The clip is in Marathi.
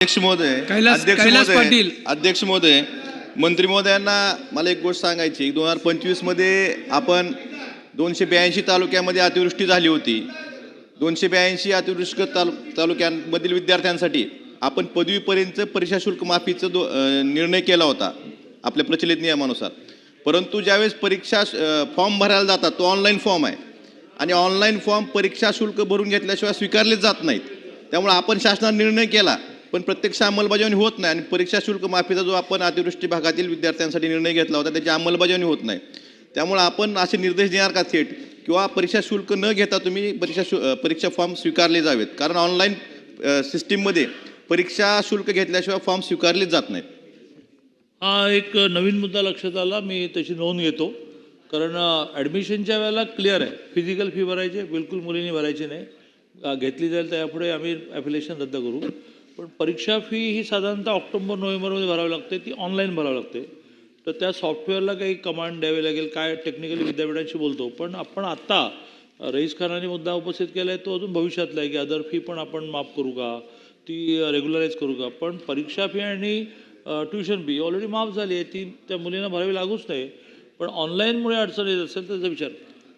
अध्यक्ष महोदय, अध्यक्ष महोदय, मंत्री महोदयांना मला एक गोष्ट सांगायची. 2025 मध्ये आपण 282 तालुक्यामध्ये अतिवृष्टी झाली होती. 282 अतिवृष्ट तालुक्यांमधील विद्यार्थ्यांसाठी आपण पदवीपर्यंत परीक्षा शुल्क माफीचा निर्णय केला होता आपल्या प्रचलित नियमानुसार. परंतु ज्यावेळेस परीक्षा फॉर्म भरायला जातात, तो ऑनलाईन फॉर्म आहे आणि ऑनलाईन फॉर्म परीक्षा शुल्क भरून घेतल्याशिवाय स्वीकारलेच जात नाहीत. त्यामुळे आपण शासनाने निर्णय केला, पण प्रत्यक्ष अंमलबजावणी होत नाही आणि परीक्षा शुल्क माफीचा जो आपण अतिवृष्टी भागातील विद्यार्थ्यांसाठी निर्णय घेतला होता त्याची अंमलबजावणी होत नाही. त्यामुळे आपण असे निर्देश देणार का थेट, किंवा परीक्षा शुल्क न घेता तुम्ही परीक्षा फॉर्म स्वीकारले जावेत? कारण ऑनलाईन सिस्टीममध्ये परीक्षा शुल्क घेतल्याशिवाय फॉर्म स्वीकारलेच जात नाहीत. हा एक नवीन मुद्दा लक्षात आला, मी त्याची नोंद घेतो. कारण ॲडमिशनच्या वेळेला क्लिअर आहे, फिजिकल फी भरायची, बिलकुल मुलींनी भरायची नाही. घेतली जाईल त्यापुढे आम्ही ॲप्लिकेशन रद्द करू. पण परीक्षा फी ही साधारणतः ऑक्टोबर-नोव्हेंबरमध्ये भरावी लागते, ती ऑनलाईन भरावी लागते. तर त्या सॉफ्टवेअरला काही कमांड द्यावे लागेल, काय टेक्निकली विद्यापीठांशी बोलतो. पण आपण आत्ता रईस खानाने मुद्दा उपस्थित केला आहे, तो अजून भविष्यातला आहे की अदर फी पण आपण माफ करू का, ती रेग्युलराईज करू का. पण परीक्षा फी आणि ट्युशन फी ऑलरेडी माफ झाली आहे, ती त्या मुलींना भरावी लागूच नाही. पण ऑनलाईनमुळे अडचण येत असेल तर त्याचा विचार